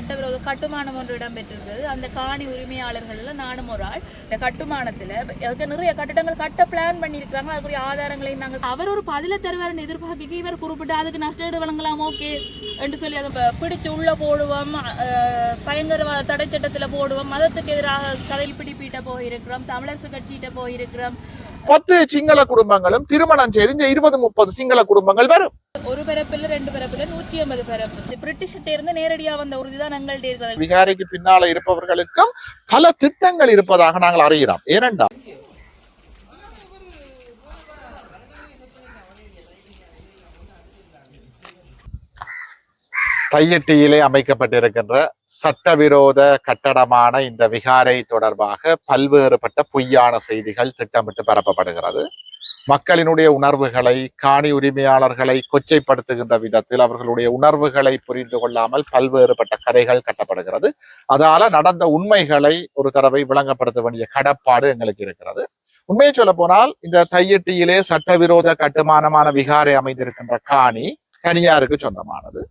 சட்டவிரோத கட்டுமானம் ஒன்று இடம்பெற்றிருக்கிறது. அந்த காணி உரிமையாளர்கள் நானும் ஒரு ஆள். இந்த கட்டுமானத்துல நிறைய கட்டடங்கள் கட்ட பிளான் பண்ணியிருக்கிறாங்க. அதுக்குரிய ஆதாரங்களையும் நாங்கள் அவர் ஒரு பதில தருவார் எதிர்பார்க்க இவர் குறிப்பிட்டு அதுக்கு நஷ்டஈடு வழங்கலாம் ஓகே என்று சொல்லி அதை பிடிச்சு உள்ள போடுவோம், பயங்கரவாத தடை சட்டத்துல போடுவோம், மதத்துக்கு எதிராக கதைப்பிடிப்பிட்ட போயிருக்கிறோம், தமிழரசு கட்சியிட்ட போயிருக்கிறோம். 10 சிங்கள குடும்பங்களும் திருமணம் செய்து 20-30 சிங்கள குடும்பங்கள் வரும். ஒரு பிறப்பில் 2 பிறப்பில் 150 பிறப்பு. பிரிட்டிஷ்கிட்ட இருந்து நேரடியா வந்த உறுதிதான் எங்கள்கிட்ட இருக்கிறது. விகாரைக்கு பின்னால இருப்பவர்களுக்கும் பல திட்டங்கள் இருப்பதாக நாங்கள் அறிகிறோம். ஏனென்றால் தையிட்டியிலே அமைக்கப்பட்டிருக்கின்ற சட்டவிரோத கட்டடமான இந்த விகாரை தொடர்பாக பல்வேறுபட்ட பொய்யான செய்திகள் திட்டமிட்டு பரப்பப்படுகிறது. மக்களினுடைய உணர்வுகளை, காணி உரிமையாளர்களை கொச்சைப்படுத்துகின்ற விதத்தில் அவர்களுடைய உணர்வுகளை புரிந்து கொள்ளாமல் பல்வேறுபட்ட கதைகள் கட்டப்படுகிறது. அதால நடந்த உண்மைகளை ஒரு தடவை விளங்கப்படுத்த வேண்டிய கடப்பாடு எங்களுக்கு இருக்கிறது. உண்மையை சொல்ல போனால் இந்த தையிட்டியிலே சட்டவிரோத கட்டுமானமான விகாரை அமைந்திருக்கின்ற காணி தனியாருக்கு சொந்தமானது.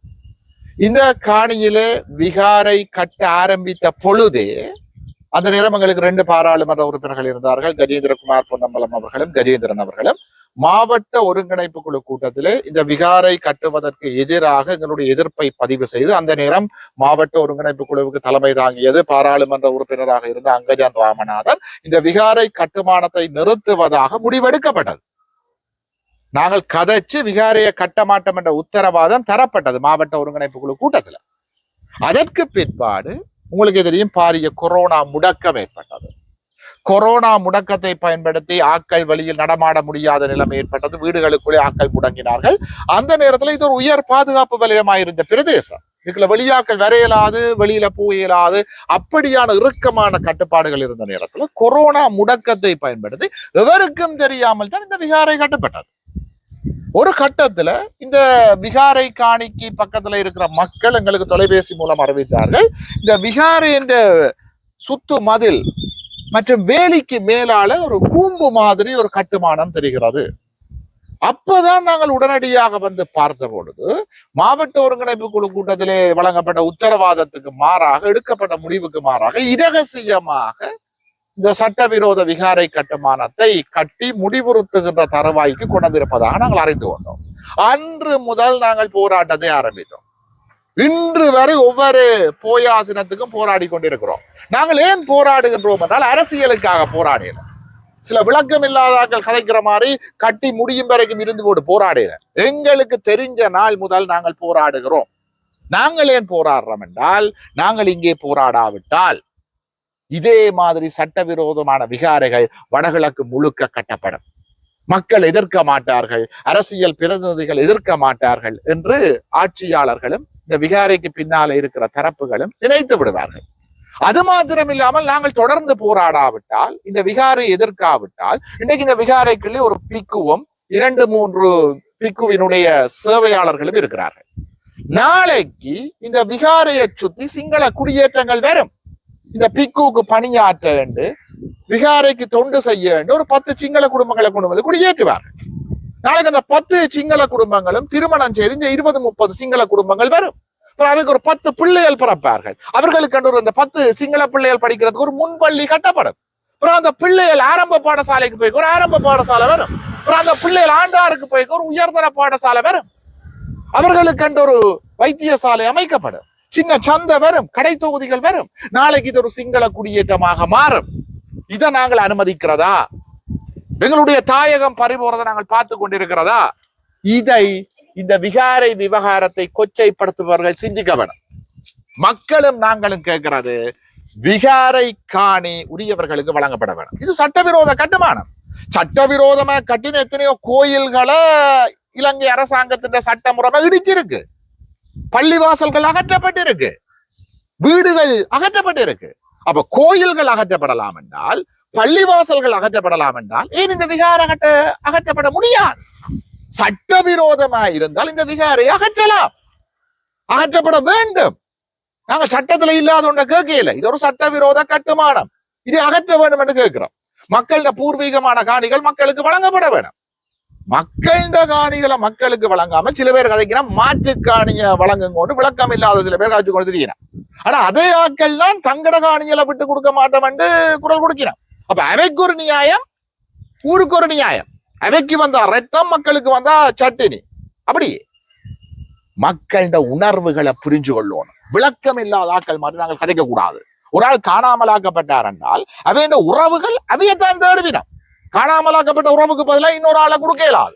இந்த காணியிலே விகாரை கட்ட ஆரம்பித்த பொழுதே அந்த நேரம் எங்களுக்கு 2 பாராளுமன்ற உறுப்பினர்கள் இருந்தார்கள். கஜேந்திரகுமார் பொன்னம்பலம் அவர்களும் கஜேந்திரன் அவர்களும் மாவட்ட ஒருங்கிணைப்பு குழு கூட்டத்திலே இந்த விகாரை கட்டுவதற்கு எதிராக எங்களுடைய எதிர்ப்பை பதிவு செய்து அந்த நேரம் மாவட்ட ஒருங்கிணைப்பு குழுவுக்கு தலைமை தாங்கியது பாராளுமன்ற உறுப்பினராக இருந்த அங்கஜன் ராமநாதன். இந்த விகாரை கட்டுமானத்தை நிறுத்துவதாக முடிவெடுக்கப்பட்டது. நாங்கள் கதைச்சு விகாரையை கட்ட மாட்டோம் என்ற உத்தரவாதம் தரப்பட்டது மாவட்ட ஒருங்கிணைப்பு குழு கூட்டத்துல. அதற்கு பிற்பாடு உங்களுக்கு தெரியும் பாரிய கொரோனா முடக்கம் ஏற்பட்டது. கொரோனா முடக்கத்தை பயன்படுத்தி ஆட்கள் வெளியில் நடமாட முடியாத நிலைமை ஏற்பட்டது. வீடுகளுக்குள்ளே ஆட்கள் முடங்கினார்கள். அந்த நேரத்துல இது ஒரு உயர் பாதுகாப்பு வலயமாயிருந்த பிரதேசம். இதுக்குள்ள வெளியாக்கள் வர இயலாது, வெளியில போக இயலாது, அப்படியான இறுக்கமான கட்டுப்பாடுகள் இருந்த நேரத்துல கொரோனா முடக்கத்தை பயன்படுத்தி எவருக்கும் தெரியாமல் தான் இந்த விகாரை கட்டப்பட்டது. ஒரு கட்டத்துல இந்த விகாரை காணிக்கு பக்கத்துல இருக்கிற மக்கள் எங்களுக்கு தொலைபேசி மூலம் அறிவித்தார்கள், இந்த விகாரை என்ற சுத்து மதில் மற்றும் வேலிக்கு மேலால ஒரு கூம்பு மாதிரி ஒரு கட்டுமானம் தெரிகிறது. அப்பதான் நாங்கள் உடனடியாக வந்து பார்த்த பொழுது மாவட்ட ஒருங்கிணைப்பு குழு கூட்டத்திலே வழங்கப்பட்ட உத்தரவாதத்துக்கு மாறாக, எடுக்கப்பட்ட முடிவுக்கு மாறாக இரகசியமாக இந்த சட்டவிரோத விகாரை கட்டுமானத்தை கட்டி முடிவுறுத்துகின்ற தருவாய்க்கு கொண்டிருப்பதாக நாங்கள் அறிந்து கொண்டோம். அன்று முதல் நாங்கள் போராட்டத்தை ஆரம்பித்தோம். இன்று வரை ஒவ்வொரு போயா தினத்துக்கும் போராடி கொண்டிருக்கிறோம். நாங்கள் ஏன் போராடுகின்றோம் என்றால் அரசியலுக்காக போராடினோம். சில விளக்கம் இல்லாதாக்கள் கதைக்கிற மாதிரி கட்டி முடியும் வரைக்கும் இருந்து போட்டு போராடினோம். எங்களுக்கு தெரிஞ்ச நாள் முதல் நாங்கள் போராடுகிறோம். நாங்கள் ஏன் போராடுறோம் என்றால், நாங்கள் இங்கே போராடாவிட்டால் இதே மாதிரி சட்டவிரோதமான விகாரைகள் வடகிழக்கு முழுக்க கட்டப்படும். மக்கள் எதிர்க்க மாட்டார்கள், அரசியல் பிரதிநிதிகள் எதிர்க்க மாட்டார்கள் என்று ஆட்சியாளர்களும் இந்த விகாரைக்கு பின்னால இருக்கிற தரப்புகளும் நினைத்து விடுவார்கள். அது மாத்திரம் இல்லாமல் நாங்கள் தொடர்ந்து போராடாவிட்டால், இந்த விகாரை எதிர்க்காவிட்டால், இன்றைக்கு இந்த விகாரைக்குள்ளே ஒரு பிக்குவும் 2-3 பிக்குவினுடைய சேவையாளர்களும் இருக்கிறார்கள். நாளைக்கு இந்த விகாரையை சுத்தி சிங்கள குடியேற்றங்கள் வரும். இந்த பிக்குவுக்கு பணியாற்ற வேண்டு, விகாரைக்கு தொண்டு செய்ய வேண்டும், ஒரு 10 சிங்கள குடும்பங்களை கொண்டு வந்து குடியேற்றுவார்கள். நாளைக்கு அந்த 10 சிங்கள குடும்பங்களும் திருமணம் செய்து 20-30 சிங்கள குடும்பங்கள் வரும். அவைக்கு ஒரு 10 பிள்ளைகள் பிறப்பார்கள். அவர்களுக்கு அந்த 10 சிங்கள பிள்ளைகள் படிக்கிறதுக்கு ஒரு முன்பள்ளி கட்டப்படும். அப்புறம் அந்த பிள்ளைகள் ஆரம்ப பாடசாலைக்கு போய் ஒரு ஆரம்ப பாடசாலை வரும். அப்புறம் அந்த பிள்ளைகள் ஆண்டாருக்கு போய் ஒரு உயர்தர பாடசாலை வரும். அவர்களுக்கு ஒரு வைத்தியசாலை அமைக்கப்படும். சின்ன சந்தை வரும், கடை தொகுதிகள் வரும். நாளைக்கு இது ஒரு சிங்கள குடியேற்றமாக மாறும். இதை நாங்கள் அனுமதிக்கிறதா? எங்களுடைய தாயகம் பறிபோறதை நாங்கள் பார்த்து கொண்டிருக்கிறதா? இதை இந்த விகாரை விவகாரத்தை கொச்சைப்படுத்துபவர்கள் சிந்திக்க வேணும். மக்களும் நாங்களும் கேட்கிறது, விகாரை காணி உரியவர்களுக்கு வழங்கப்பட வேண்டும். இது சட்டவிரோத கட்டுமானம். சட்டவிரோதமா கட்டின எத்தனையோ கோயில்களை இலங்கை அரசாங்கத்தின் சட்டமுறைமை இடிச்சிருக்கு. பள்ளிவாசல்கள் அகற்றப்பட்டிருக்கு, வீடுகள் அகற்றப்பட்டிருக்கு. அப்ப கோயில்கள் அகற்றப்படலாம் என்றால், பள்ளிவாசல்கள் அகற்றப்படலாம் என்றால், ஏன் இந்த விகாரை அகற்றப்பட முடியாது? சட்டவிரோதமா இருந்தால் இந்த விகாரை அகற்றலாம், அகற்றப்பட வேண்டும். நாங்க சட்டத்துல இல்லாத ஒன்றை கேட்கல. இது ஒரு சட்டவிரோத கட்டுமானம், இதை அகற்ற வேண்டும் என்று கேட்கிறோம். மக்களோட பூர்வீகமான காணிகள் மக்களுக்கு வழங்கப்பட வேண்டும். மக்களின் காணிகளை மக்களுக்கு வழங்காம சில பேர் கதைக்கிறான் மாற்று காணிய வழங்கும் கொண்டு விளக்கம் இல்லாத சில பேர் காய்ச்சி கொண்டு திரிகிறான். ஆனா அதே ஆட்கள் தான் தங்கட காணிகளை விட்டு கொடுக்க மாட்டோம் என்று குரல் கொடுக்கிறான். அப்ப அவைக்கு ஒரு நியாயம், ஊருக்கு ஒரு நியாயம். அவைக்கு வந்தா ரத்தம், மக்களுக்கு வந்தா சட்டினி. அப்படி மக்களோட உணர்வுகளை புரிஞ்சு கொள்ளணும். விளக்கம் இல்லாத ஆட்கள் மாதிரி நாங்கள் கதைக்க கூடாது. ஒரு ஆள் காணாமலாக்கப்பட்டார் என்றால் அவைய உறவுகள் அவையத்தான் தேடுவினம். காணாமலாக்கப்பட்ட உறவுக்கு பதிலாக இன்னொரு ஆளை கொடுக்க இயலாது.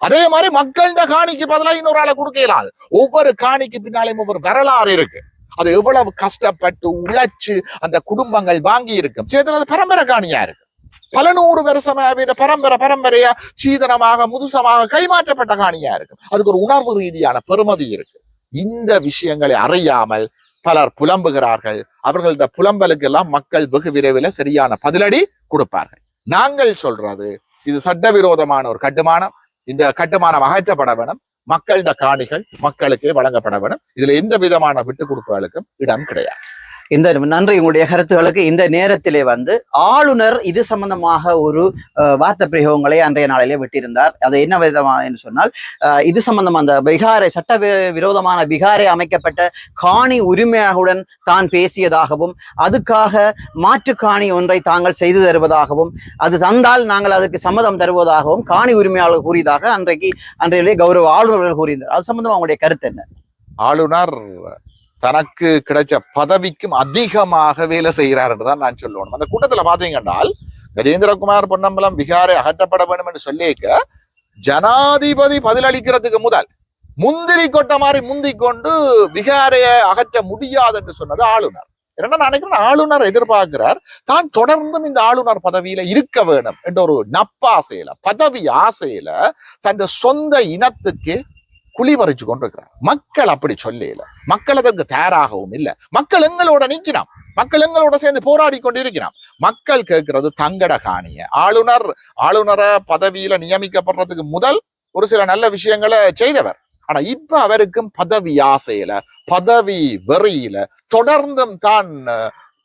அதே மாதிரி மக்களின் காணிக்கு பதிலாக இன்னொரு ஆளை கொடுக்க இயலாது. ஒவ்வொரு காணிக்கு பின்னாலேயும் ஒவ்வொரு வரலாறு இருக்கு. அது எவ்வளவு கஷ்டப்பட்டு உழைச்சு அந்த குடும்பங்கள் வாங்கி இருக்கும். சேர்த்து பரம்பரை காணியா இருக்கு. பல நூறு வருஷமா பரம்பரையா சீதனமாக முதுசமாக கைமாற்றப்பட்ட காணியா இருக்கு. அதுக்கு ஒரு உணர்வு ரீதியான பெருமதி இருக்கு. இந்த விஷயங்களை அறியாமல் பலர் புலம்புகிறார்கள். அவர்களது புலம்பலுக்கு எல்லாம் மக்கள் வெகு விரைவில் சரியான பதிலடி கொடுப்பார்கள். நாங்கள் சொல்றது இது சட்டவிரோதமான ஒரு கட்டுமானம். இந்த கட்டுமானம் அகற்றப்பட வேணும். மக்களின் காணிகள் மக்களுக்கே வழங்கப்பட வேணும். இதுல எந்த விதமான விட்டு கொடுப்புகளுக்கும் இடம் கிடையாது. இந்த நன்றி உங்களுடைய கருத்துகளுக்கு. இந்த நேரத்திலே ஆளுநர் இது சம்பந்தமாக ஒரு வார்த்தை பிரயோகங்களை அன்றைய நாளிலே விட்டிருந்தார். அது என்ன விதமா என்று சொன்னால், இது சம்பந்தமா அந்த விகாரை சட்ட விரோதமான விகாரை அமைக்கப்பட்ட காணி உரிமையாளர்களுடன் தான் பேசியதாகவும் அதுக்காக மாற்று காணி ஒன்றை தாங்கள் செய்து தருவதாகவும் அது தந்தால் நாங்கள் அதுக்கு சம்மதம் தருவதாகவும் காணி உரிமையாளர் கூறியதாக அன்றைய கௌரவ ஆளுநர்கள் கூறியிருந்தார். அது சம்பந்தமா உங்களுடைய கருத்து என்ன? ஆளுநர் தனக்கு கிடைச்ச பதவிக்கும் அதிகமாக வேலை செய்கிறார் என்றுதான் நான் சொல்லணும். அந்த கூட்டத்துல பாத்தீங்கன்னால் கஜேந்திரகுமார் பொன்னம்பலம் விகாரை அகற்றப்பட வேண்டும் என்று சொல்லிக்க ஜனாதிபதி பதிலளிக்கிறதுக்கு முதல் முந்திரி கொட்ட மாதிரி முந்திக் கொண்டு விகாரையை அகற்ற முடியாது என்று சொன்னது ஆளுநர். ஏன்னா நான் நினைக்கிறேன் ஆளுநர் எதிர்பார்க்கிறார் தான் தொடர்ந்தும் இந்த ஆளுநர் பதவியில இருக்க வேணும் என்ற ஒரு நப்பாசையில பதவி ஆசையில தன் சொந்த இனத்துக்கு குழி பறிச்சு கொண்டிருக்கிறார். மக்கள் அப்படி சொல்லல. மக்கள் அதற்கு தயாராகவும் இல்லை. மக்கள் எங்களோட நிற்கிறான். மக்கள் எங்களோட சேர்ந்து போராடி கொண்டிருக்கிறான். மக்கள் கேட்கிறது தங்கட காணிய. ஆளுநரை பதவியில நியமிக்கப்படுறதுக்கு முதல் ஒரு சில நல்ல விஷயங்களை செய்தவர். ஆனா இப்ப அவருக்கும் பதவி ஆசையில பதவி வெறியில தொடர்ந்தும் தான்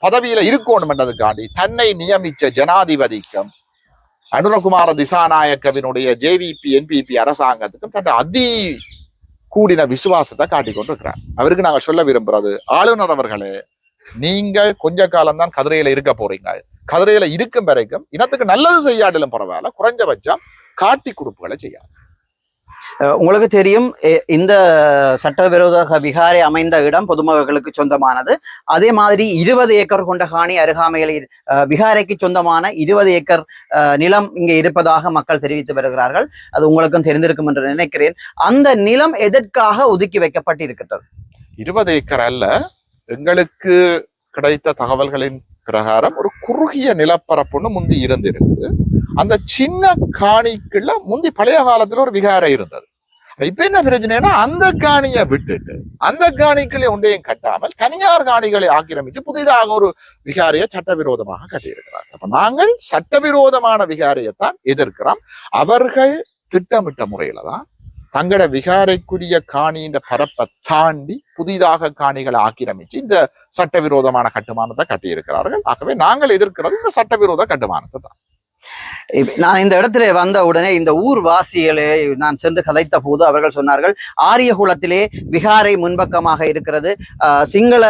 பதவியில இருக்கணும் என்றதுக்காண்டி தன்னை நியமிச்ச ஜனாதிபதிக்கும் அனுரகுமார திசாநாயக்கவினுடைய ஜேவிபி என்பிபி அரசாங்கத்துக்கும் தன் கூடின விசுவாசத்தை காட்டிக் கொண்டிருக்கிறார். அவருக்கு நாங்கள் சொல்ல விரும்புறது, ஆளுநர் அவர்களே, நீங்கள் கொஞ்ச காலம்தான் கதிரையில இருக்க போறீங்க. கதிரையில இருக்கும் வரைக்கும் இனத்துக்கு நல்லது செய்யாடலும் பரவாயில்ல, குறைஞ்சபட்சம் காட்டி கொடுப்புகளை செய்யாது. உங்களுக்கு தெரியும், இந்த சட்டவிரோத விகாரை அமைந்த இடம் பொதுமக்களுக்கு சொந்தமானது. அதே மாதிரி 20 ஏக்கர் கொண்ட காணி அருகாமையில் விகாரைக்கு சொந்தமான 20 ஏக்கர் நிலம் இங்கே இருப்பதாக மக்கள் தெரிவித்து வருகிறார்கள். அது உங்களுக்கும் தெரிந்திருக்கும் என்று நினைக்கிறேன். அந்த நிலம் எதற்காக ஒதுக்கி வைக்கப்பட்டிருக்கிறது? 20 ஏக்கர் அல்ல, எங்களுக்கு கிடைத்த தகவல்களின் பிரகாரம் ஒரு குறுகிய நிலப்பரப்புன்னு முந்தி இருந்திருக்குது. அந்த சின்ன காணிக்குள்ள முந்தி பழைய காலத்துல ஒரு விகாரை இருந்தது. இப்ப என்ன பிரச்சனைனா அந்த காணியை விட்டுட்டு அந்த காணிகளை ஒன்றையும் கட்டாமல் தனியார் காணிகளை ஆக்கிரமிச்சு புதிதாக ஒரு விகாரையை சட்டவிரோதமாக கட்டியிருக்கிறார்கள். அப்ப நாங்கள் சட்டவிரோதமான விகாரையைத்தான் எதிர்க்கிறோம். அவர்கள் திட்டமிட்ட முறையில தான் தங்களோட விகாரைக்குரிய காணியின் பரப்பை தாண்டி புதிதாக காணிகளை ஆக்கிரமிச்சு இந்த சட்டவிரோதமான கட்டுமானத்தை கட்டியிருக்கிறார்கள். ஆகவே நாங்கள் எதிர்க்கிறது இந்த சட்டவிரோத கட்டுமானத்தை தான். நான் இந்த இடத்துல வந்த உடனே இந்த ஊர் வாசிகளை நான் சென்று கதைத்த போது அவர்கள் சொன்னார்கள், ஆரியகுளத்திலே விகாரை முன்பக்கமாக இருக்கிறது. சிங்கள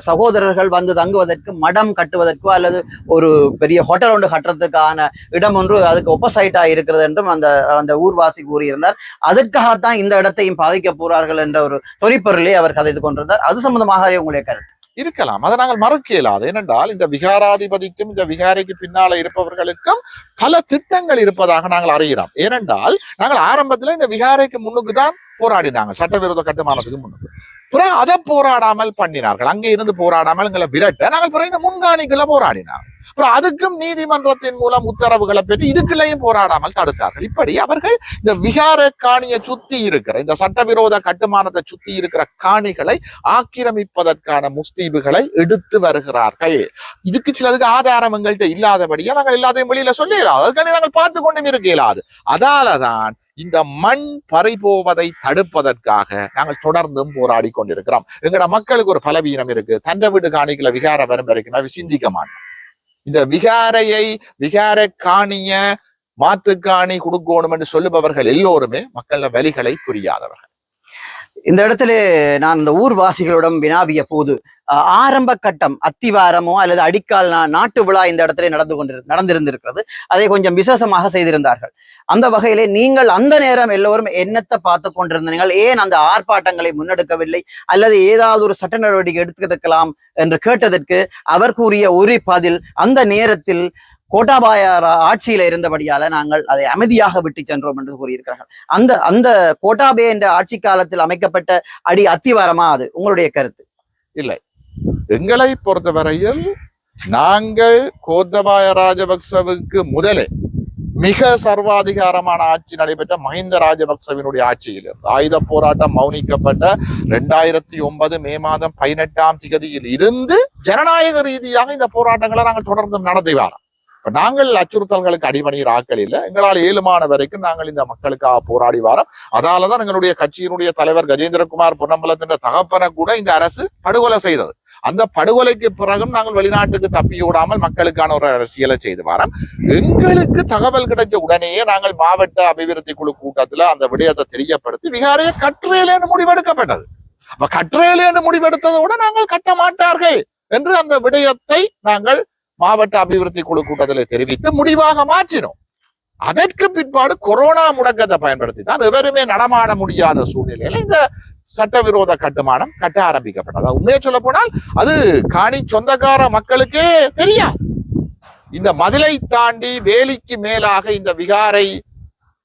சகோதரர்கள் வந்து தங்குவதற்கு மடம் கட்டுவதற்கோ அல்லது ஒரு பெரிய ஹோட்டல் ஒன்று கட்டுறதுக்கான இடம் ஒன்று அதுக்கு ஒப்போசைட்டா இருக்கிறது என்றும் அந்த ஊர்வாசி கூறியிருந்தார். அதுக்காகத்தான் இந்த இடத்தையும் பாதிக்க போறார்கள் என்ற ஒரு தொனிப்பொருளை அவர் கதைத்து கொண்டிருந்தார். அது சம்பந்தமாக உங்களுடைய கருத்து இருக்கலாம். அதை நாங்கள் மறக்க இயலாது. ஏனென்றால் இந்த விகாராதிபதிக்கும் இந்த விகாரைக்கு பின்னால இருப்பவர்களுக்கும் பல திட்டங்கள் இருப்பதாக நாங்கள் அறிகிறோம். ஏனென்றால் நாங்கள் ஆரம்பத்துல இந்த விகாரைக்கு முன்னுக்கு தான் போராடினாங்க, சட்டவிரோத கட்டுமானத்துக்கு முன்னுக்கு. பிறகு அதை போராடாமல் பண்ணினார்கள். அங்கே இருந்து போராடாமல் எங்களை விரட்ட நாங்கள் பிறகு இந்த முன்காணிக்குள்ள போராடினாங்க. அப்புறம் அதுக்கும் நீதிமன்றத்தின் மூலம் உத்தரவுகளை பெற்று இதுக்குள்ளேயும் போராடாமல் தடுத்தார்கள். இப்படி அவர்கள் இந்த விகார காணியை சுத்தி இருக்கிற இந்த சட்டவிரோத கட்டுமானத்தை சுத்தி இருக்கிற காணிகளை ஆக்கிரமிப்பதற்கான முஸ்தீபுகளை எடுத்து வருகிறார்கள். இதுக்கு சிலதுக்கு ஆதாரம் எங்கள்கிட்ட இல்லாதபடியா நாங்கள் எல்லாத்தையும் வெளியில சொல்ல இயலாது. அதுக்கான நாங்கள் பார்த்து கொண்டும் இருக்க இயலாது. அதாலதான் இந்த மண் பறிபோவதை தடுப்பதற்காக நாங்கள் தொடர்ந்தும் போராடி கொண்டிருக்கிறோம். எங்கட மக்களுக்கு ஒரு பலவீனம் இருக்கு. தண்டை வீடு காணிகளை விகார வரும் வரைக்கும் சிந்திக்க மாட்டோம். இந்த விகார காணிய மாற்றுக்காணி கொடுக்கணும் என்று சொல்லுபவர்கள் எல்லோருமே மக்கள வலிகளை புரியாதவர்கள். இந்த இடத்துல நான் இந்த ஊர்வாசிகளிடம் வினாவிய போது ஆரம்ப கட்டம் அத்திவாரமோ அல்லது அடிக்கால் நாட்டு விழா இந்த இடத்துல நடந்திருந்திருக்கிறது. அதை கொஞ்சம் விசேஷமாக செய்திருந்தார்கள். அந்த வகையிலே நீங்கள் அந்த நேரம் எல்லோரும் என்னத்தை பார்த்து கொண்டிருந்தீர்கள்? ஏன் அந்த ஆர்ப்பாட்டங்களை முன்னெடுக்கவில்லை அல்லது ஏதாவது ஒரு சட்ட நடவடிக்கை எடுத்துக்கலாம் என்று கேட்டதற்கு அவர் கூறிய ஒரு பதில், அந்த நேரத்தில் கோட்டாபாய ஆட்சியில இருந்தபடியால நாங்கள் அதை அமைதியாக விட்டு சென்றோம் என்று கூறியிருக்கிறார்கள். அந்த அந்த கோட்டாபய என்ற ஆட்சி காலத்தில் அமைக்கப்பட்ட அடி அத்திவாரமா? அது உங்களுடைய கருத்து? இல்லை, எங்களை பொறுத்தவரையில் நாங்கள் கோத்தபாய ராஜபக்சவுக்கு முதலே மிக சர்வாதிகாரமான ஆட்சி நடைபெற்ற மஹிந்த ராஜபக்சவினுடைய ஆட்சியில் ஆயுத போராட்டம் மௌனிக்கப்பட்ட 2009 மே மாதம் 18ஆம் தேதியில் இருந்து ஜனநாயக ரீதியாக இந்த போராட்டங்களை நாங்கள் தொடர்ந்து நடத்தி வரோம். நாங்கள் அச்சுறுத்தல்களுக்கு அடிபணிகிற ஆக்கள் இல்லை. எங்களால் ஏழுமான வரைக்கும் நாங்கள் இந்த மக்களுக்காக போராடி வரோம். அதாலதான் எங்களுடைய கட்சியினுடைய தலைவர் கஜேந்திரகுமார் பொன்னம்பலத்தின் தகப்பனை கூட இந்த அரசு படுகொலை செய்தது. அந்த படுகொலைக்கு பிறகும் நாங்கள் வெளிநாட்டுக்கு தப்பி விடாமல் மக்களுக்கான ஒரு அரசியலை செய்து வரோம். எங்களுக்கு தகவல் கிடைச்ச உடனேயே நாங்கள் மாவட்ட அபிவிருத்தி குழு கூட்டத்துல அந்த விடயத்தை தெரியப்படுத்தி விகாரையை கட்டுரையிலேன்னு முடிவெடுக்கப்பட்டது. அப்ப கட்டுரையிலேன்னு முடிவெடுத்ததோட நாங்கள் கட்ட மாட்டார்கள் என்று அந்த விடயத்தை நாங்கள் மாவட்ட அபிவிருத்தி குழு கூட்டத்தில் தெரிவித்து முடிவாக மாற்றினோம். அதற்கு பிற்பாடு கொரோனா முடக்கத்தை பயன்படுத்தி தான் எவருமே நடமாட முடியாத சூழ்நிலையில இந்த சட்டவிரோத கட்டுமானம் கட்ட ஆரம்பிக்கப்பட்டது. உண்மையை சொல்ல போனால் அது காணி சொந்தக்கார மக்களுக்கே தெரியாது. இந்த மதிலை தாண்டி வேலிக்கு மேலாக இந்த விகாரை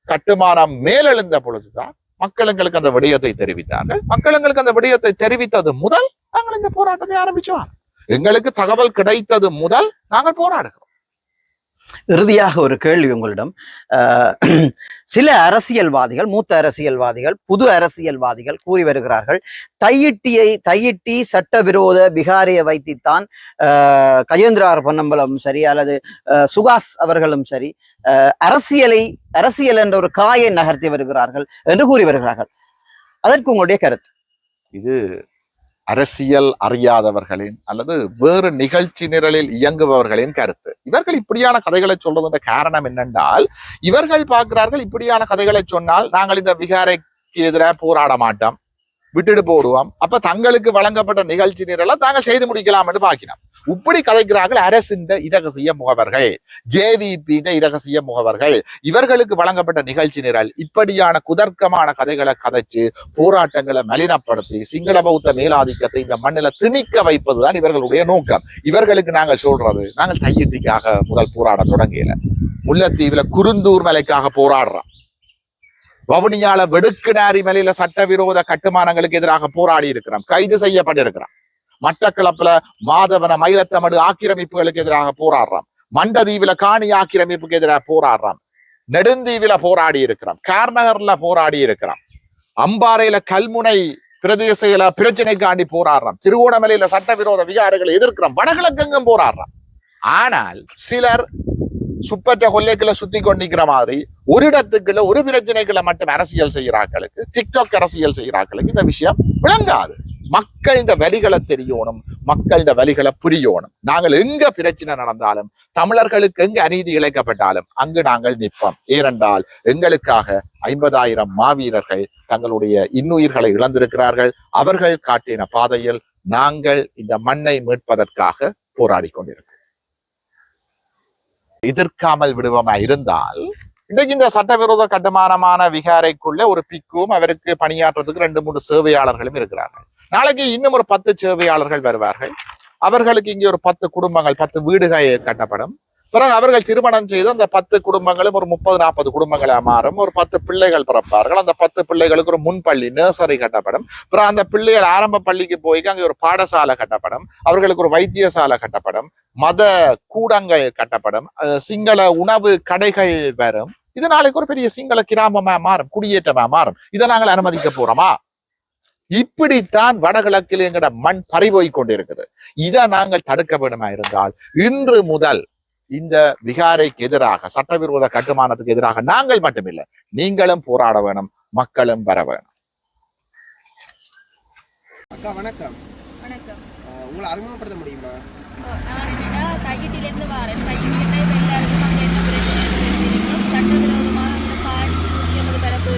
கட்டுமானம் மேலெழுந்த பொழுதுதான் மக்களுங்களுக்கு அந்த விடயத்தை தெரிவித்தார்கள். மக்களுங்களுக்கு அந்த விடயத்தை தெரிவித்தது முதல் நாங்கள் இந்த போராட்டத்தை ஆரம்பிச்சோம். எங்களுக்கு தகவல் கிடைத்தது முதல் நாங்கள் போராடுகிறோம். இறுதியாக ஒரு கேள்வி உங்களிடம். சில அரசியல்வாதிகள், மூத்த அரசியல்வாதிகள், புது அரசியல்வாதிகள் கூறி வருகிறார்கள், தையிட்டி சட்டவிரோத விகாரையை வைத்துத்தான் கஜேந்திரார் பொன்னம்பலம் சரி அல்லது சுகாஸ் அவர்களும் சரி அரசியல் என்ற ஒரு காயை நகர்த்தி வருகிறார்கள் என்று கூறி வருகிறார்கள். அதற்கு உங்களுடைய கருத்து? இது அரசியல் அறியாதவர்களின் அல்லது வேறு நிகழ்ச்சி நிரலில் இயங்குபவர்களின் கருத்து. இவர்கள் இப்படியான கதைகளை சொல்றதுன்ற காரணம் என்னென்றால், இவர்கள் பார்க்கிறார்கள் இப்படியான கதைகளை சொன்னால் நாங்கள் இந்த விகாரைக்கு எதிராக போராட மாட்டோம், விட்டுட்டு போடுவோம், அப்ப தங்களுக்கு வழங்கப்பட்ட நிகழ்ச்சி நிரலை தாங்கள் செய்து முடிக்கலாம் என்று பார்க்கிறோம். இப்படி கதைக்கிறார்கள் அரசின் இரகசிய முகவர்கள், ஜேவிபி இரகசிய முகவர்கள். இவர்களுக்கு வழங்கப்பட்ட நிகழ்ச்சி நிரல் இப்படியான குதர்க்கமான கதைகளை கதைச்சு போராட்டங்களை மலினப்படுத்தி சிங்கள பௌத்த மேலாதிக்கத்தை இந்த மண்ணில திணிக்க வைப்பதுதான் இவர்களுடைய நோக்கம். இவர்களுக்கு நாங்கள் சொல்றது, நாங்கள் தையிட்டிக்காக முதல் போராட தொடங்கல, முல்லைத்தீவுல குருந்தூர் மலைக்காக போராடுறோம், வவுனியால வெடுக்குநாரி மலையில சட்டவிரோத கட்டுமானங்களுக்கு எதிராக போராடி இருக்கிறோம், கைது செய்யப்பட்டிருக்கிறோம். மட்டக்களப்புல மாதவன மயிலத்தமடு ஆக்கிரமிப்புகளுக்கு எதிராக போராடுறோம், மண்டதீவில காணி ஆக்கிரமிப்புக்கு எதிராக போராடுறோம், நெடுந்தீவில போராடி இருக்கிறோம், கார்நகர்ல போராடி இருக்கிறோம், அம்பாறையில கல்முனை பிரதேச பிரச்சனைக்காண்டி போராடுறோம், திருவோணமலையில சட்டவிரோத விகாரங்களை எதிர்க்கிறோம், வடகிழக்கெங்கும் போராடுறோம். ஆனால் சிலர் சுப்பற்ற கொள்ளைக்குள்ள சுத்தி கொண்டிருக்கிற மாதிரி ஒரு இடத்துக்குள்ள ஒரு பிரச்சனைக்குள்ள மட்டும் அரசியல் செய்கிறார்களுக்கு, டிக்டாக் அரசியல் செய்கிறார்களுக்கு இந்த விஷயம் விளங்காது. மக்கள் இந்த வலிகளை தெரியணும், மக்கள் இந்த வலிகளை புரியணும். நாங்கள் எங்க பிரச்சனை நடந்தாலும், தமிழர்களுக்கு எங்க அநீதி இழைக்கப்பட்டாலும் அங்கு நாங்கள் நிற்போம். ஏனென்றால் எங்களுக்காக 50,000 மாவீரர்கள் தங்களுடைய இன்னுயிர்களை இழந்திருக்கிறார்கள். அவர்கள் காட்டின பாதையில் நாங்கள் இந்த மண்ணை மீட்பதற்காக போராடி கொண்டிருக்கிறோம். எதிர்க்காமல் விடுவோமா இருந்தால் இன்றைக்கு இந்த சட்டவிரோத கட்டுமானமான விகாரைக்குள்ள ஒரு பிக்கும் அவருக்கு பணியாற்றுறதுக்கு 2-3 சேவையாளர்களும் இருக்கிறார்கள். நாளைக்கு இன்னும் ஒரு 10 சேவையாளர்கள் வருவார்கள். அவர்களுக்கு இங்கே ஒரு 10 குடும்பங்கள், 10 வீடுகள் கட்டப்படும். பிறகு அவர்கள் திருமணம் செய்து அந்த 10 குடும்பங்களும் ஒரு 30-40 குடும்பங்களா மாறும். ஒரு 10 பிள்ளைகள் பிறப்பார்கள். அந்த 10 பிள்ளைகளுக்கு ஒரு முன்பள்ளி, நர்சரி கட்டப்படும். பிறகு அந்த பிள்ளைகள் ஆரம்ப பள்ளிக்கு போய் அங்கே ஒரு பாடசாலை கட்டப்படும். அவர்களுக்கு ஒரு வைத்தியசாலை கட்டப்படும், மத கூடங்கள் கட்டப்படும், சிங்கள உணவு கடைகள் வரும். இது நாளைக்கு ஒரு பெரிய சிங்கள கிராமமா மாறும், குடியேற்றமா மாறும். இதை நாங்கள் அனுமதிக்க போறோமா? இப்படித்தான் வடகிழக்கில் எங்கட மண் பறிபோய் கொண்டிருக்குது. இதை நாங்கள் தடுக்க வேண்டுமா இருந்தால் இன்று முதல் இந்த விகாரைக்கு எதிராக, சட்டவிரோத கட்டுமானத்துக்கு எதிராக நாங்கள் மட்டுமில்லை, நீங்களும் போராட வேணும், மக்களும் வர வேணும். அக்கா வணக்கம். வணக்கம். உங்களை அறிமுகப்படுத்த முடியுமா? நான் தையிட்டிலிருந்து வரேன். தையிட்டில எல்லாருக்கும் அங்கே என்ன பிரச்சனை தெரியும்.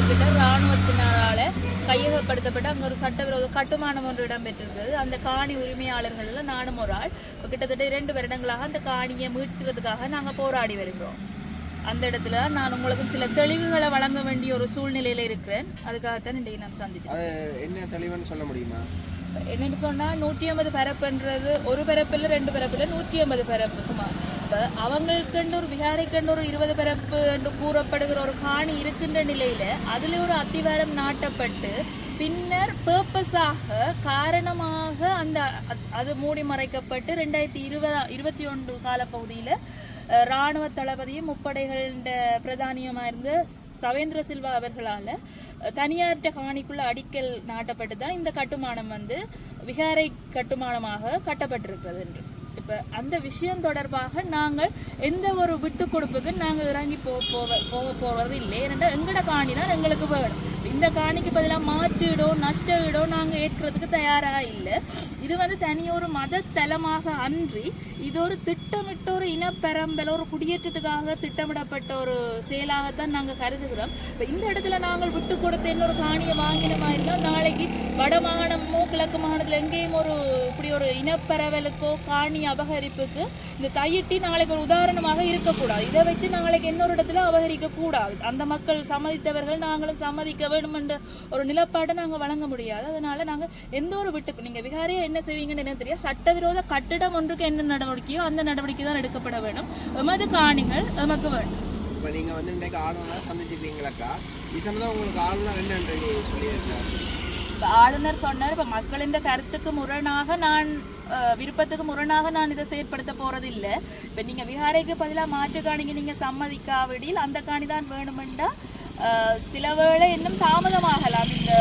கிட்ட இராணுவத்தினரால கையகப்படுத்தப்பட்டு அங்கே ஒரு சட்டவிரோத கட்டுமானம் ஒன்று இடம்பெற்றிருக்கிறது. அந்த காணி உரிமையாளர்கள் நானும் ஒரு ஆள் கிட்டத்தட்ட 2 வருடங்களாக அந்த காணியை மீட்கிறதுக்காக நாங்கள் போராடி வருகிறோம். அந்த இடத்துல நான் உங்களுக்கு சில தெளிவுகளை வழங்க வேண்டிய ஒரு சூழ்நிலையில இருக்கிறேன். அதுக்காகத்தான் இன்றைக்கு நான் சந்திச்சேன். என்ன தெளிவுன்னு சொல்ல முடியுமா? என்னன்னு சொன்னா 150 பரப்புன்றது ஒரு பரப்பில் 2 பரப்பில் 150 பரப்பு சுமார். இப்போ அவங்களுக்குண்டு ஒரு விகாரைக்கண்டு ஒரு 20 பரப்பு என்று கூறப்படுகிற ஒரு காணி இருக்கின்ற நிலையில அதுல ஒரு அத்திவாரம் நாட்டப்பட்டு பின்னர் பர்பஸாக காரணமாக அந்த அது மூடி மறைக்கப்பட்டு 2021 காலப்பகுதியில் இராணுவ தளபதியும் முப்படைகளின் பிரதானியமாக இருந்த சவேந்திர சில்வா அவர்களால் தனியார்ட்ட காணிக்குள்ள அடிக்கல் நாட்டப்பட்டு தான் இந்த கட்டுமானம் விகாரை கட்டுமானமாக கட்டப்பட்டிருக்கிறது என்று. இப்போ அந்த விஷயம் தொடர்பாக நாங்கள் எந்த ஒரு விட்டு கொடுப்புக்கு நாங்கள் இறங்கி போக போவது இல்லை. ஏன்னா எங்களோட காணி தான் எங்களுக்கு வேணும். இந்த காணிக்கு பதிலாக மாற்றீடோ நஷ்ட ஈடோ நாங்கள் ஏற்கிறதுக்கு தயாராக இல்லை. இது தனியொரு மத தலமாக அன்றி இது ஒரு திட்டமிட்ட ஒரு இனப்பெரம்பல் ஒரு குடியேற்றத்துக்காக திட்டமிடப்பட்ட ஒரு செயலாகத்தான் நாங்கள் கருதுகிறோம். இப்போ இந்த இடத்துல நாங்கள் விட்டு கொடுத்த இன்னொரு காணியை வாங்கின மாதிரினா நாளைக்கு வட மாகாணமோ கிழக்கு மாகாணத்தில் எங்கேயும் இப்படி ஒரு இனப்பரவலுக்கோ காணி அபகரிப்புக்கு இந்த தையிட்டி நாளைக்கு ஒரு உதாரணமாக இருக்கக்கூடாது. இதை வச்சு நாளைக்கு இன்னொரு இடத்துல அபகரிக்க கூடாது. அந்த மக்கள் சம்மதித்தவர்கள் நாங்களும் சம்மதிக்க வேணும் என்ற ஒரு நிலப்பாட்டை நாங்கள் வழங்க முடியாது. அதனால நாங்கள் எந்த ஒரு விட்டுக்கு நீங்கள் விகாரியை என்ன செய்வீங்கன்னு என்ன தெரியும். சட்டவிரோத கட்டிடம் ஒன்றுக்கு என்ன நடவடிக்கையோ அந்த நடவடிக்கை தான் எடுக்கப்பட வேணும். எமது காணிகள் எமக்கு வேண்டும். இப்போ நீங்கள் இன்றைக்கு ஆளுநர் சந்திச்சிருக்கீங்களாக்கா? இது உங்களுக்கு ஆளுநர் என்னன்னு சொல்லியிருக்காரு? இப்போ ஆளுநர் சொன்னார், இப்போ மக்களின் கருத்துக்கு முரணாக நான் விருப்பத்துக்கு முரணாக நான் இதை செயற்படுத்த போறது இல்லை. இப்போ நீங்கள் விகாரைக்கு பதிலாக மாற்று காணிங்க நீங்கள் சம்மதிக்காவிடில் அந்த காணி தான் வேணுமெண்டா சில வேளை இன்னும் தாமதமாகலாம் இந்த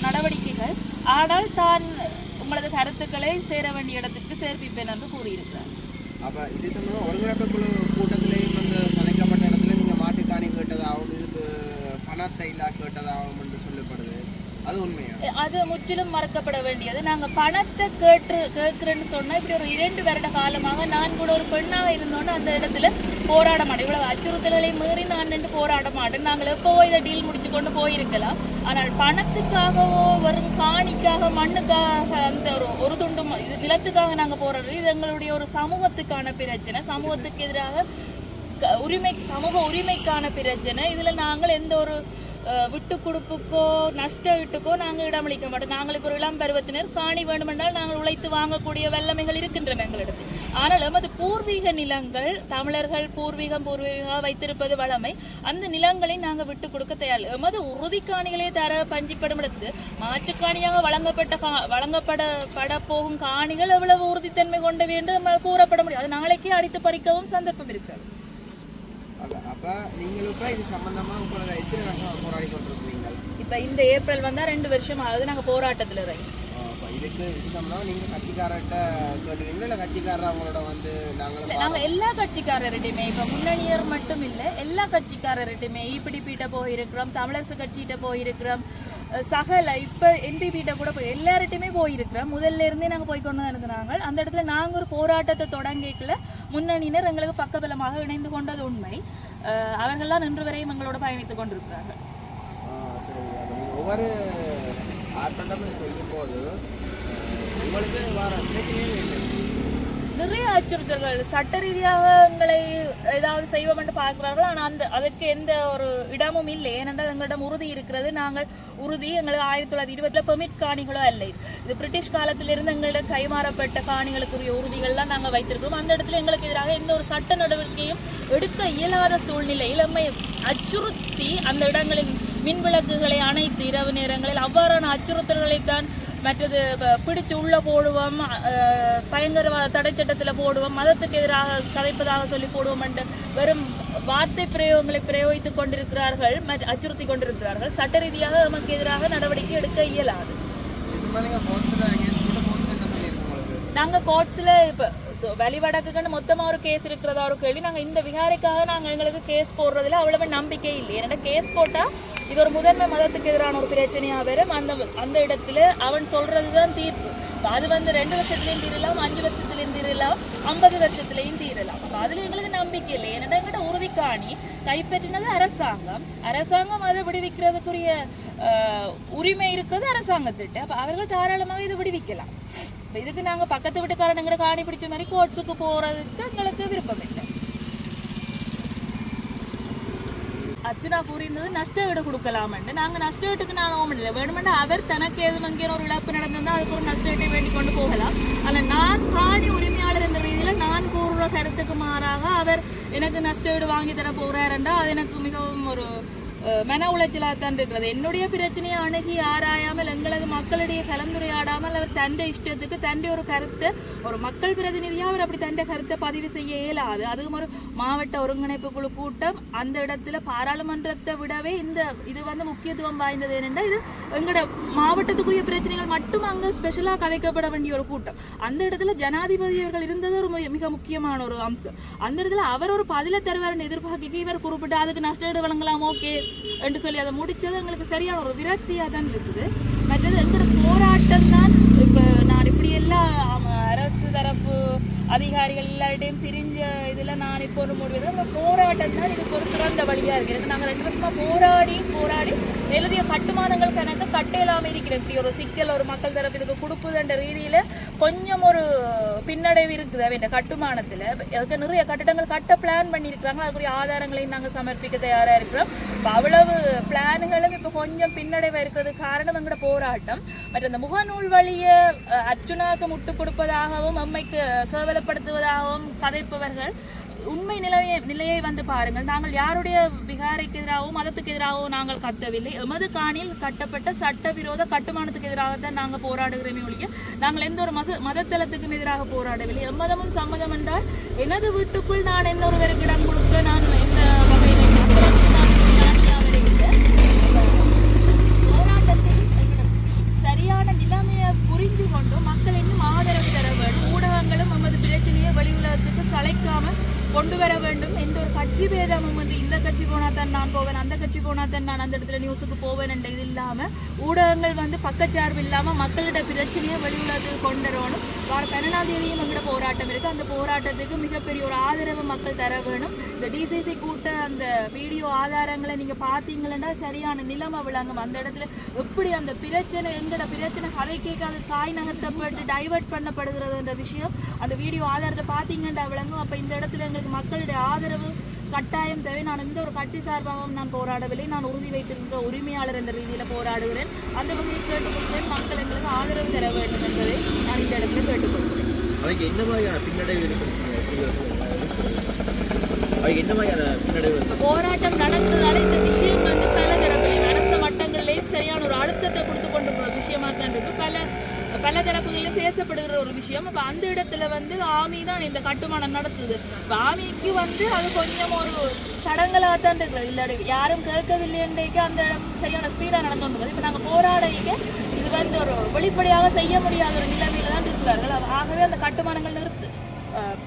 நடவடிக்கைகள். ஆனால் தான் உங்களது கருத்துக்களை சேர வேண்டிய இடத்துக்கு சேர்ப்பிப்பேன் என்று கூறியிருக்கிறார். அப்போ இது சொன்னால் ஒருங்கிணைப்பு குழு கூட்டத்திலேயும் கலைக்கப்பட்ட இடத்துல நீங்கள் மாட்டுக்காணி கேட்டதாகவும் இதுக்கு பணத்தை இல்லா கேட்டதாகவும் என்று சொல்லப்படுது. அது உண்மையா? அது முற்றிலும் மறக்கப்பட வேண்டியது. நாங்கள் பணத்தை கேட்குறேன்னு சொன்னால் இப்படி ஒரு 2 வருட காலமாக நான் கூட ஒரு பெண்ணாக இருந்தோன்னு அந்த இடத்துல போராட மாட்டேன். இவ்வளவு அச்சுறுத்தல்களை மீறி நான் நின்று போராட மாட்டேன். நாங்கள் எப்போவோ இதை டீல் முடிச்சு கொண்டு போயிருக்கலாம். ஆனால் பணத்துக்காகவோ வெறும் காணிக்காக மண்ணுக்காக அந்த ஒரு துண்டு இது நிலத்துக்காக நாங்கள் போராடுறோம். இது எங்களுடைய ஒரு சமூகத்துக்கான பிரச்சனை, சமூகத்துக்கு எதிராக சமூக உரிமைக்கான பிரச்சனை. இதில் நாங்கள் எந்த ஒரு விட்டு கொடுப்புக்கோ நஷ்ட ஈட்டுக்கோ நாங்கள் இடமளிக்க மாட்டோம். நாங்கள் இப்போ ஒரு இளம் பருவத்தினர் காணி வேண்டுமென்றால் நாங்கள் உழைத்து வாங்கக்கூடிய வல்லமைகள் இருக்கின்றன எங்களிடத்தில். ஆனால் எமது பூர்வீக நிலங்கள் தமிழர்கள் பூர்வீக வைத்திருப்பது வளமை. அந்த நிலங்களை நாங்கள் விட்டு கொடுக்க தயார். எமது உறுதி காணிகளே தர பஞ்சிப்படும் இடத்து மாற்றுக்காணியாக வழங்கப்பட போகும் காணிகள் எவ்வளவு உறுதித்தன்மை கொண்டவை என்று கூறப்பட முடியும். அது நாளைக்கே அடித்து பறிக்கவும் சந்தர்ப்பம் இருக்கிறது. அப்போ நீங்கள் இப்போ இது சம்பந்தமாக உங்களை எத்தனை வருஷம் போராடி கொண்டிருக்கிறீங்க? இப்போ இந்த ஏப்ரல் 2 வருஷம் ஆகுது நாங்கள் போராட்டத்தில் இறங்கி. இதுக்கு இது சம்பந்தமாக நீங்கள் கட்சிக்காரர்கிட்ட கேட்டுறீங்களா இல்லை கட்சிக்காரர் அவங்களோட நாங்கள் எல்லா கட்சிக்காரர்கிட்டையுமே இப்போ முன்னணியர் மட்டும் இல்லை எல்லா கட்சிக்காரர்கிட்டையுமே EPDP போயிருக்கிறோம், தமிழரசு கட்சிகிட்ட போயிருக்கிறோம், சகல இப்போ NPP கூட எல்லார்கிட்டையுமே போயிருக்கிறோம். முதல்ல இருந்தே நாங்கள் போய் கொண்டு தான் இருக்கிறாங்க. அந்த இடத்துல நாங்கள் ஒரு போராட்டத்தை தொடங்கிக்கல முன்னணியினர் எங்களுக்கு பக்கபலமாக இணைந்து கொண்டது உண்மை. அவர்கள்லாம் இன்று வரையும் எங்களோட பயணித்துக் கொண்டிருக்கிறார்கள். ஒவ்வொரு ஆர்ப்பாட்டமும் செய்யும் போது உங்களுக்கு நிறைய அச்சுறுத்தல்கள் சட்ட ரீதியாக எங்களை ஏதாவது செய்வோம் என்று பார்க்கிறார்கள். ஆனால் அதற்கு எந்த ஒரு இடமும் இல்லை. ஏனென்றால் எங்களிடம் உறுதி இருக்கிறது. நாங்கள் உறுதி எங்களுக்கு 1920 பெர்மிட் காணிகளோ இல்லை. இது பிரிட்டிஷ் காலத்திலிருந்து எங்களிடம் கைமாறப்பட்ட காணிகளுக்குரிய உறுதிகள்லாம் நாங்கள் வைத்திருக்கிறோம். அந்த இடத்துல எங்களுக்கு எதிராக எந்த ஒரு சட்ட நடவடிக்கையும் எடுக்க இயலாத சூழ்நிலையில் நம்மை அச்சுறுத்தி அந்த இடங்களின் மின் விளக்குகளை அணைத்து இரவு நேரங்களில் அவ்வாறான அச்சுறுத்தல்களைத்தான் மற்றது பிடிச்சு உள்ள போடுவோம், பயங்கரவாத தடை சட்டத்தில் போடுவோம், மதத்துக்கு எதிராக கதைப்பதாக சொல்லி போடுவோம் என்று வெறும் வார்த்தை பிரயோகங்களை பிரயோகித்துக் கொண்டிருக்கிறார்கள், அச்சுறுத்தி கொண்டிருக்கிறார்கள். சட்ட ரீதியாக நமக்கு எதிராக நடவடிக்கை எடுக்க இயலாது. நாங்கள் கோர்ட்ஸில் இப்போ வழிவடக்குன்னு மொத்தமாக ஒரு கேஸ் இருக்கிறதா ஒரு கேள்வி. நாங்கள் இந்த விகாரைக்காக நாங்கள் எங்களுக்கு கேஸ் போடுறதுல அவ்வளவு நம்பிக்கை இல்லை. ஏன்னா கேஸ் போட்டால் இது ஒரு முதன்மை மதத்துக்கு எதிரான ஒரு பிரச்சனையாக வரும். அந்த இடத்துல அவன் சொல்றது தான் தீர்ப்பு. அது வந்து 2 வருஷத்துலையும் தீரலாம், 5 வருஷத்துலையும் தீரலாம், 50 வருஷத்துலையும் தீரலாம். அப்போ அதில் எங்களுக்கு நம்பிக்கை இல்லை. ஏன்னா எங்கிட்ட உறுதிக்காணி கைப்பற்றினது அரசாங்கம் அதை விடுவிக்கிறதுக்குரிய உரிமை இருக்கிறது அரசாங்கத்திட்ட. அப்போ அவர்கள் தாராளமாக இதை விடுவிக்கலாம். இப்போ இதுக்கு நாங்கள் பக்கத்து வீட்டுக்காரன் எங்களை காணி பிடிச்ச மாதிரி கோர்ட்ஸுக்கு போகிறதுக்கு எங்களுக்கு விருப்பம் இல்லை. அர்ச்சுனா கூறியிருந்தது நஷ்ட ஈடு கொடுக்கலாம்னு. நாங்கள் நஷ்ட ஈட்டுக்கு நான் ஓம் இல்லை வேணுமெண்டா அவர் தனக்கு எது வங்கியான ஒரு இழப்பு நடந்திருந்தால் அதுக்கு ஒரு நஷ்ட ஈட்டை வேண்டி கொண்டு போகலாம். ஆனால் நான் காணி உரிமையாளர் என்ற ரீதியில் நான் கூறுற கருத்துக்கு மாறாக அவர் எனக்கு நஷ்ட ஈடு வாங்கி தர போகிறாருண்டா அது எனக்கு மிகவும் ஒரு மன உளைச்சலாக தான் இருக்கிறது. என்னுடைய பிரச்சனையை அணுகி ஆராயாமல் எங்களது மக்களிடையே கலந்துரையாடாமல் அவர் தண்டை இஷ்டத்துக்கு தண்டை ஒரு கருத்தை ஒரு மக்கள் பிரதிநிதியாக அவர் அப்படி தண்டை கருத்தை பதிவு செய்ய இயலாது. அதுவும் ஒரு மாவட்ட ஒருங்கிணைப்பு குழு கூட்டம் அந்த இடத்துல பாராளுமன்றத்தை விடவே இது வந்து முக்கியத்துவம் வாய்ந்தது. ஏனென்றால் இது எங்களோட மாவட்டத்துக்குரிய பிரச்சனைகள் மட்டும் அங்கே ஸ்பெஷலாக கதைக்கப்பட வேண்டிய ஒரு கூட்டம். அந்த இடத்துல ஜனாதிபதி அவர்கள் இருந்தது ஒரு மிக முக்கியமான ஒரு அம்சம். அந்த இடத்துல அவர் ஒரு பதிலை தருவார்னு எதிர்பார்க்க இவர் குறிப்பிட்டு அதுக்கு நஷ்டஈடு வழங்கலாம் ஓகே என்று சொல்லி அதை முடிச்சது எங்களுக்கு சரியான ஒரு விரக்தியாக தான் இருக்குது. மற்றது எங்களோட போராட்டம் தான் இப்போ நான் இப்படி எல்லாம் அரசு தரப்பு அதிகாரிகள் எல்லார்டையும் பிரிஞ்ச இதில் நான் இப்போ ஒரு முடிவு நம்ம போராட்டம் தான் இதுக்கு ஒரு சிறந்த வழியாக இருக்குது. நாங்கள் 2 வருஷமாக போராடி எழுதிய கட்டுமானங்கள் கணக்கு கட்டையிலாமல் இருக்கிற இப்படி ஒரு சிக்கல் ஒரு மக்கள் தரப்பு இதுக்கு கொடுக்குதுன்ற ரீதியில் கொஞ்சம் ஒரு பின்னடைவு இருக்குது. அவன் கட்டுமானத்தில் அதுக்கு நிறைய கட்டிடங்கள் கட்ட பிளான் பண்ணியிருக்கிறாங்க. அதுக்குரிய ஆதாரங்களையும் நாங்கள் சமர்ப்பிக்க தயாராக இருக்கிறோம். இப்போ அவ்வளவு பிளான்களும் இப்போ கொஞ்சம் பின்னடைவாக இருக்கிறது காரணம் எங்களோட போராட்டம். மற்ற அந்த முகநூல் வழியை அர்ச்சுனாவுக்கு முட்டு கொடுப்பதாகவும் அம்மைக்கு கேவலப்படுத்துவதாகவும் கதைப்பவர்கள் உண்மை நிலையை வந்து பாருங்கள். நாங்கள் யாருடைய விகாரைக்கு எதிராகவும் மதத்துக்கு எதிராகவும் நாங்கள் கத்தவில்லை. எமது காணியில் கட்டப்பட்ட சட்டவிரோத கட்டுமானத்துக்கு எதிராகத்தான் நாங்கள் போராடுகிறோமே ஒழிய நாங்கள் எந்த ஒரு மதத்தளத்துக்கும் எதிராக போராடவில்லை. எம்மதமும் சம்மதம் என்றால் எனது வீட்டுக்குள் நான் இன்னொருவருக்கு இடம் கொடுக்க நான் எந்த வகையில் போராட்டத்துக்கு சரியான நிலைமையை புரிந்து கொண்டு மக்கள் இன்னும் ஆதரவு தர வேண்டும். ஊடகங்களும் நமது பிரச்சனையை வெளி உலகத்துக்கு சளைக்காமல் கொண்டு வர வேண்டும். எந்த ஒரு கட்சி பேதமும் வந்து இந்த கட்சி போனால் தான் நான் போவேன், அந்த கட்சி போனால் தான் நான் அந்த இடத்துல நியூஸுக்கு போவேன் என்ற இது இல்லாமல் ஊடகங்கள் வந்து பக்கச்சார்பு இல்லாமல் மக்களிட பிரச்சனையை வெளி உலகத்துக்கு கொண்டு வரணும். வார 12ஆம் தேதியும் எங்களோட போராட்டம் இருக்குது. அந்த போராட்டத்துக்கு மிகப்பெரிய ஒரு ஆதரவு மக்கள் தர வேணும். இந்த டிசிசி கூட்ட அந்த வீடியோ ஆதாரங்களை நீங்கள் பார்த்தீங்கன்னா சரியான நிலைமை விளங்கும். அந்த இடத்துல எப்படி அந்த பிரச்சனை எங்களோட பிரச்சனை கதை கேட்காது காய் நகர்த்தப்பட்டு டைவர்ட் பண்ணப்படுகிறது என்ற விஷயம் அந்த வீடியோ ஆதாரத்தை பார்த்தீங்கன்னா விளங்கும். அப்போ இந்த இடத்துல எங்களுக்கு மக்களுடைய ஆதரவு கட்டாயம் தேவை. நான் எந்த ஒரு கட்சி சார்பாகவும் நான் போராடவில்லை. நான் உறுதி வைத்திருக்கிற உரிமையாளர் என்ற ரீதியில் போராடுகிறேன். அந்த வகையில் கேட்டுக்கொள்கிறேன் மக்கள் எங்களுக்கு ஆதரவு தர வேண்டும் என்பதை நான் இந்த இடத்துல கேட்டுக்கொள்கிறேன். அதுக்கு என்ன மாதிரியான பின்னடைவு என்ன மாதிரியான பின்னடைவு போராட்டம் நடந்ததால இந்த விஷயம் வந்து பல தரப்புலையும் அரசு மட்டங்களிலேயும் சரியான ஒரு அழுத்தத்தை கொடுத்து கொண்டிருக்கிற விஷயமா தான் இருக்கு. பல தரப்புகளிலும் பேசப்படுகிற ஒரு விஷயம். அப்போ அந்த இடத்துல வந்து ஆமி தான் இந்த கட்டுமானம் நடத்துது. ஆமிக்கு வந்து அது கொஞ்சம் ஒரு சடங்களாக தான் இருக்குது. இல்லை யாரும் கேட்கவில்லைன்றக்கு அந்த இடம் சரியான ஸ்பீடாக நடந்து கொண்டிருக்குது. இப்போ நாங்கள் போராடிக்க இது வந்து ஒரு வெளிப்படையாக செய்ய முடியாத ஒரு நிலைமையில தான் இருக்கிறார்கள். ஆகவே அந்த கட்டுமானங்கள்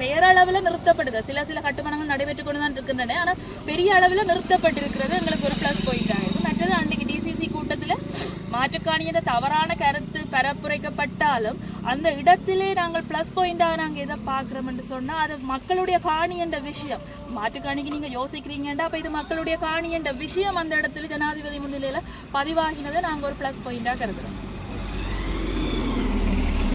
பெயரளவில் நிறுத்தப்படுது. சில கட்டுமானங்கள் நடைபெற்று கொண்டு தான் இருக்கின்றன. ஆனால் பெரிய அளவில் நிறுத்தப்பட்டிருக்கிறது எங்களுக்கு ஒரு ப்ளஸ் பாயிண்ட் ஆகிடும். மற்றது அன்றைக்கு டிசிசி கூட்டத்தில் மாற்றுக்காணியோட தவறான கருத்து பரப்புரைக்கப்பட்டாலும் அந்த இடத்திலே நாங்கள் ப்ளஸ் பாயிண்டாக நாங்கள் எதை பார்க்குறோம் என்று சொன்னால் அது மக்களுடைய காணி என்ற விஷயம். மாற்றுக்காணிக்கு நீங்கள் யோசிக்கிறீங்கன்றா அப்போ இது மக்களுடைய காணி என்ற விஷயம் அந்த இடத்துல ஜனாதிபதி முன்னிலையில் பதிவாகினதை நாங்கள் ஒரு ப்ளஸ் பாயிண்டாக கருதுகிறோம்.